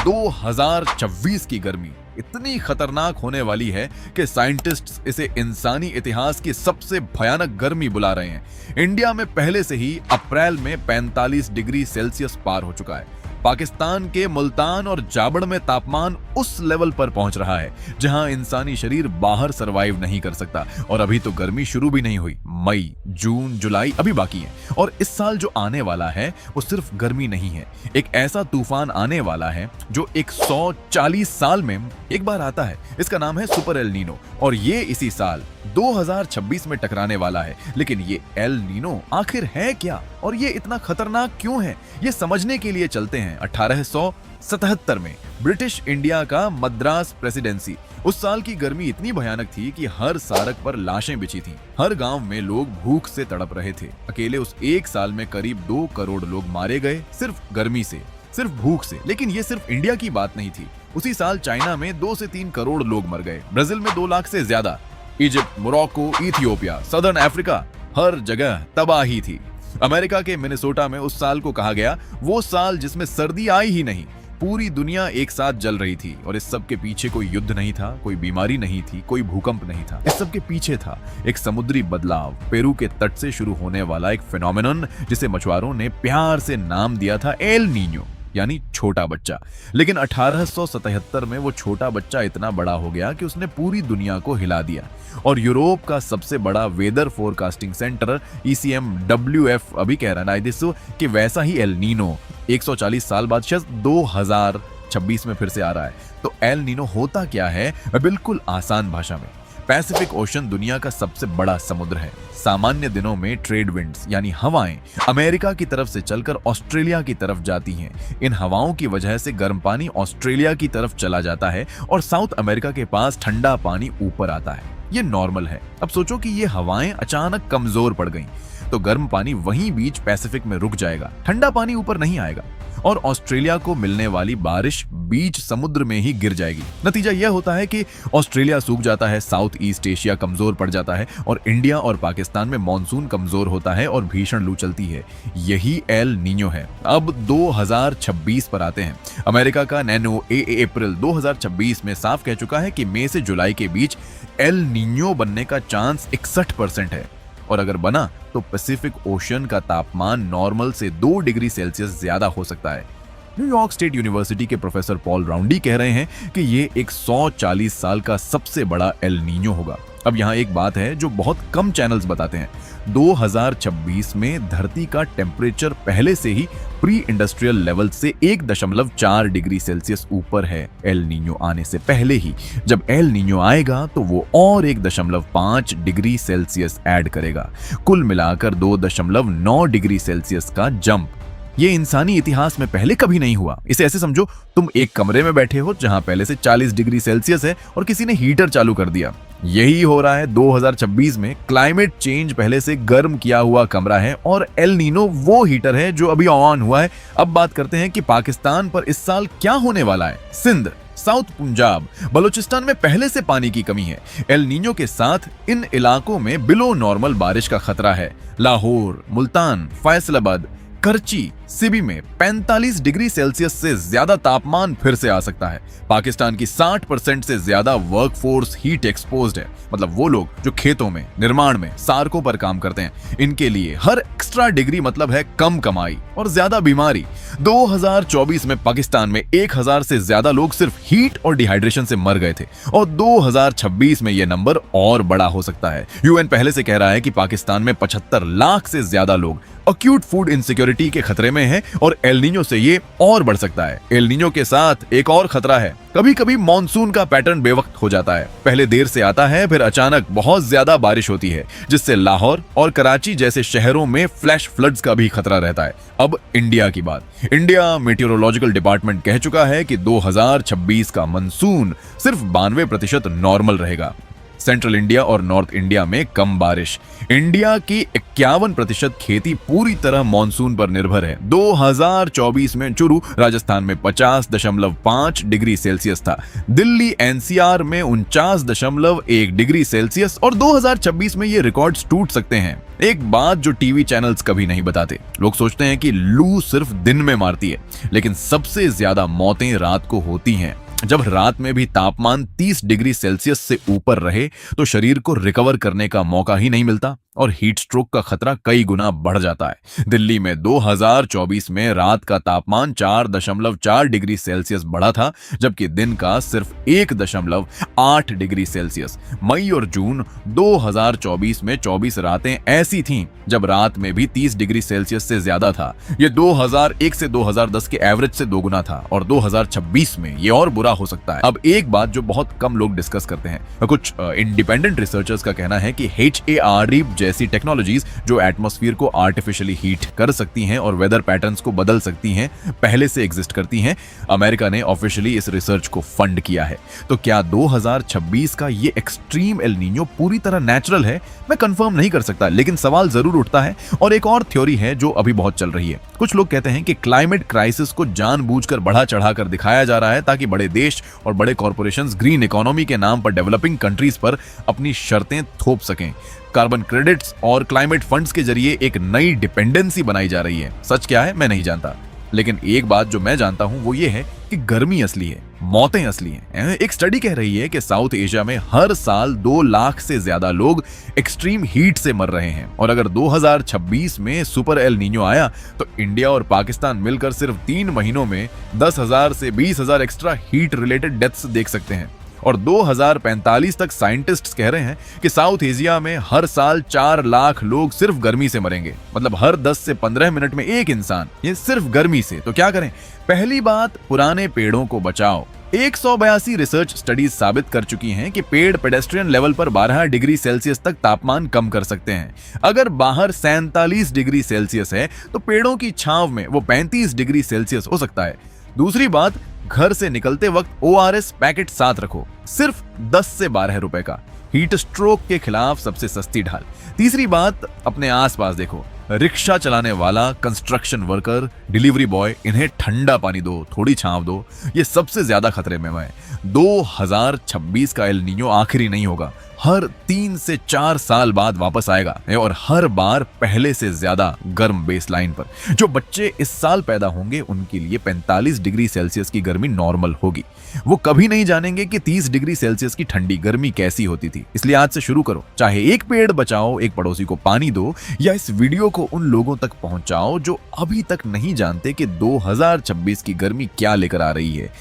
2026 की गर्मी इतनी खतरनाक होने वाली है कि साइंटिस्ट्स इसे इंसानी इतिहास की सबसे भयानक गर्मी बुला रहे हैं। इंडिया में पहले से ही अप्रैल में 45 डिग्री सेल्सियस पार हो चुका है। पाकिस्तान के मुल्तान और जाबड़ में तापमान उस लेवल पर पहुंच रहा है जहां इंसानी शरीर बाहर सरवाइव नहीं कर सकता। और अभी तो गर्मी शुरू भी नहीं हुई। मई, जून, जुलाई अभी बाकी है। और इस साल जो आने वाला है वो सिर्फ गर्मी नहीं है, एक ऐसा तूफान आने वाला है जो 140 साल में एक बार आता है। इसका नाम है सुपर एल नीनो और ये इसी साल 2026 में टकराने वाला है। लेकिन ये एल नीनो आखिर है क्या और ये इतना खतरनाक क्यों है, ये समझने के लिए चलते हैं 1877 में ब्रिटिश इंडिया का मद्रास प्रेसिडेंसी। उस साल की गर्मी इतनी भयानक थी कि हर सड़क पर लाशें बिछी थीं। हर गांव में लोग भूख से तड़प रहे थे। अकेले उस एक साल में करीब 2 करोड़ लोग मारे गए, सिर्फ गर्मी से, सिर्फ भूख से। लेकिन ये सिर्फ इंडिया की बात नहीं थी। उसी साल चाइना में 2 से 3 करोड़ लोग मर गए, ब्राजील में 2 लाख से ज्यादा, Egypt, Morocco, Ethiopia, southern Africa, हर जगह तबाही थी। अमेरिका के मिनेसोटा में उस साल को कहा गया वो साल जिसमें सर्दी आई ही नहीं। पूरी दुनिया एक साथ जल रही थी और इस सब के पीछे कोई युद्ध नहीं था, कोई बीमारी नहीं थी, कोई भूकंप नहीं था। इस सब के पीछे था एक समुद्री बदलाव, पेरू के तट से शुरू होने वाला एक फिनोमेनन जिसे मछुआरों ने प्यार से नाम दिया था एल नीनो, यानी छोटा बच्चा। लेकिन 1877 में वो छोटा बच्चा इतना बड़ा हो गया कि उसने पूरी दुनिया को हिला दिया। और यूरोप का सबसे बड़ा वेदर फोरकास्टिंग सेंटर ECMWF अभी कह रहा है कि वैसा ही एल नीनो 140 साल बाद शायद 2026 में फिर से आ रहा है। तो एल नीनो होता क्या है? बिल्कुल आसान भाषा में, पैसिफिक ओशन दुनिया का सबसे बड़ा समुद्र है। सामान्य दिनों में ट्रेड विंड्स यानी हवाएं अमेरिका की तरफ से चलकर ऑस्ट्रेलिया की तरफ जाती हैं। इन हवाओं की वजह से गर्म पानी ऑस्ट्रेलिया की तरफ चला जाता है और साउथ अमेरिका के पास ठंडा पानी ऊपर आता है। ये नॉर्मल है। अब सोचो कि ये हवाएं अचानक कमजोर पड़ गईं, तो गर्म पानी वहीं बीच पैसिफिक में रुक जाएगा, ठंडा पानी ऊपर नहीं आएगा और ऑस्ट्रेलिया को मिलने वाली बारिश बीच समुद्र में ही गिर जाएगी। नतीजा यह होता है कि ऑस्ट्रेलिया सूख जाता है, साउथ ईस्ट एशिया कमजोर पड़ जाता है और इंडिया और पाकिस्तान में मॉनसून कमजोर होता है और भीषण लू चलती है। यही एल नीनो है। अब 2026 पर आते हैं। अमेरिका का NOAA अप्रैल 2026 में साफ कह चुका है कि मई से जुलाई के बीच एल नीनो बनने का चांस 61% है और अगर बना तो पैसिफिक ओशन का तापमान नॉर्मल से 2 डिग्री सेल्सियस ज्यादा हो सकता है। न्यूयॉर्क स्टेट यूनिवर्सिटी के प्रोफेसर पॉल राउंडी कह रहे हैं कि ये 140 साल का सबसे बड़ा एल नीनो होगा। अब यहाँ एक बात है जो बहुत कम चैनल्स बताते हैं। 2026 में धरती का टेम्परेचर पहले से ही प्री इंडस्ट्रियल लेवल से 1.4 डिग्री सेल्सियस ऊपर है एल नीनो आने से पहले ही। जब एल नीनो आएगा तो वो और 1.5 डिग्री सेल्सियस ऐड करेगा, कुल मिलाकर 2.9 डिग्री सेल्सियस का जंप। ये इंसानी इतिहास में पहले कभी नहीं हुआ। इसे ऐसे समझो, तुम एक कमरे में बैठे हो जहां पहले से 40 डिग्री सेल्सियस है और किसी ने हीटर चालू कर दिया। यही हो रहा है 2026 में। क्लाइमेट चेंज पहले से गर्म किया हुआ कमरा है और एल नीनो वो हीटर है जो अभी ऑन हुआ है। अब बात करते हैं कि पाकिस्तान पर इस साल क्या होने वाला है। सिंध, साउथ पंजाब, बलूचिस्तान में पहले से पानी की कमी है। एल नीनो के साथ इन इलाकों में बिलो नॉर्मल बारिश का खतरा है। लाहौर, मुल्तान, फैसलाबाद, करची, सिबी में 45 डिग्री सेल्सियस से ज्यादा तापमान फिर से आ सकता है। पाकिस्तान की 60% से ज्यादा वर्कफोर्स हीट एक्सपोज्ड है। मतलब वो लोग जो खेतों में, निर्माण में, सार्कों पर काम करते हैं। इनके लिए हर एक्स्ट्रा डिग्री मतलब है कम कमाई और ज्यादा बीमारी। 2024 में पाकिस्तान में 1000 से ज्यादा लोग सिर्फ हीट और डिहाइड्रेशन से मर गए थे और 2026 में यह नंबर और बड़ा हो सकता है। UN पहले से कह रहा है कि पाकिस्तान में 75 लाख से ज्यादा लोग अक्यूट फूड इनसिक्योरिटी के खतरे में हैं और एल नीनो से ये और बढ़ सकता है। एल नीनो के साथ एक और खतरा है। कभी कभी मॉनसून का पैटर्न बेवक्त हो जाता है। पहले देर से आता है, फिर अचानक बहुत ज्यादा बारिश होती है जिससे लाहौर और कराची जैसे शहरों में फ्लैश फ्लड्स का भी खतरा रहता है। अब इंडिया की बात। इंडिया मेट्रोलॉजिकल डिपार्टमेंट कह चुका है कि 2026 का मानसून सिर्फ 92% नॉर्मल रहेगा। सेंट्रल इंडिया और नॉर्थ इंडिया में कम बारिश। इंडिया की 51% खेती पूरी तरह मानसून पर निर्भर है। 2024 में चुरू राजस्थान में 50.5 डिग्री सेल्सियस था, दिल्ली एनसीआर में 49.1 डिग्री सेल्सियस, और 2026 में ये रिकॉर्ड्स टूट सकते हैं। एक बात जो टीवी चैनल्स कभी नहीं बताते, लोग सोचते हैं कि लू सिर्फ दिन में मारती है, लेकिन सबसे ज्यादा मौतें रात को होती हैं। जब रात में भी तापमान 30 डिग्री सेल्सियस से ऊपर रहे तो शरीर को रिकवर करने का मौका ही नहीं मिलता और हीट स्ट्रोक का खतरा कई गुना बढ़ जाता है। दिल्ली में 2024 में रात का तापमान 4.4 डिग्री सेल्सियस बढ़ा था, जबकि दिन का सिर्फ 1.8 डिग्री सेल्सियस। मई और जून 2024 में 24 रातें ऐसी थीं जब रात में भी 30 डिग्री सेल्सियस से ज्यादा था। ये 2001 से 2010 के एवरेज से दोगुना था और 2026 में ये और बुरा हो सकता है। अब एक बात जो बहुत कम लोग डिस्कस करते हैं, कुछ इंडिपेंडेंट रिसर्चर्स का कहना है कि HARE जैसी टेक्नोलॉजीज जो एटमॉस्फेयर को आर्टिफिशियली हीट कर सकती हैं और वेदर पैटर्न्स को बदल सकती हैं, पहले से एग्जिस्ट करती हैं। अमेरिका ने ऑफिशियली इस रिसर्च को फंड किया है। तो क्या 2026 का ये एक्सट्रीम एल नीनो पूरी तरह नेचुरल है? मैं कंफर्म नहीं कर सकता, लेकिन सवाल जरूर उठता है। और एक और थ्योरी है जो अभी बहुत चल रही है। कुछ लोग कहते हैं कि क्लाइमेट क्राइसिस को जानबूझकर बढ़ा चढ़ाकर दिखाया जा रहा है ताकि बड़े देश और बड़े कॉर्पोरेशंस ग्रीन इकोनॉमी के नाम पर डेवलपिंग कंट्रीज पर अपनी शर्तें थोप सकें। कार्बन क्रेडिट्स और क्लाइमेट फंड्स के जरिए एक नई डिपेंडेंसी बनाई जा रही है। सच क्या है मैं नहीं जानता, लेकिन एक बात जो मैं जानता हूं वो ये है कि गर्मी असली है, मौतें असली हैं। एक स्टडी कह रही है कि साउथ एशिया में हर साल 2 लाख से ज्यादा लोग एक्सट्रीम हीट से मर रहे हैं, और अगर 2026 में सुपर एल नीनो आया तो इंडिया और पाकिस्तान मिलकर सिर्फ 3 महीनों में 10,000 से 20,000 एक्स्ट्रा हीट रिलेटेड डेथ्स देख सकते हैं। और 2045 तक साइंटिस्ट्स कह रहे हैं कि साउथ एशिया में हर साल 4 लाख लोग सिर्फ गर्मी से मरेंगे। मतलब हर 10 से 15 मिनट में एक इंसान, ये सिर्फ गर्मी से। तो क्या करें? पहली बात, पुराने पेड़ों को बचाओ। 182 रिसर्च स्टडीज साबित कर चुकी हैं कि पेड़ पेडेस्ट्रियन लेवल पर 12 डिग्री सेल्सियस तक तापमान कम कर सकते हैं। अगर बाहर 47 डिग्री सेल्सियस है तो पेड़ों की छांव में वो 35 डिग्री सेल्सियस हो सकता है। दूसरी बात, घर से निकलते वक्त ORS पैकेट साथ रखो, सिर्फ 10 से 12 रुपए का। हीट स्ट्रोक के खिलाफ सबसे सस्ती ढाल। तीसरी बात, अपने आसपास देखो, रिक्शा चलाने वाला, कंस्ट्रक्शन वर्कर, डिलीवरी बॉय, इन्हें ठंडा पानी दो, थोड़ी छांव दो। ये सबसे ज्यादा खतरे में है। 2026 का एल नीनो आखिरी नहीं होगा, हर 3 से 4 साल बाद वापस आएगा, और हर बार पहले से ज्यादा गर्म बेसलाइन पर। जो बच्चे इस साल पैदा होंगे उनके लिए 45 डिग्री सेल्सियस की गर्मी नॉर्मल होगी। वो कभी नहीं जानेंगे कि 30 डिग्री सेल्सियस की ठंडी गर्मी कैसी होती थी। इसलिए आज से शुरू करो, चाहे एक पेड़ बचाओ, एक पड़ोसी को पानी दो, या इस वीडियो को उन लोगों तक पहुंचाओ जो अभी तक नहीं जानते कि 2026 की गर्मी क्या लेकर आ रही है।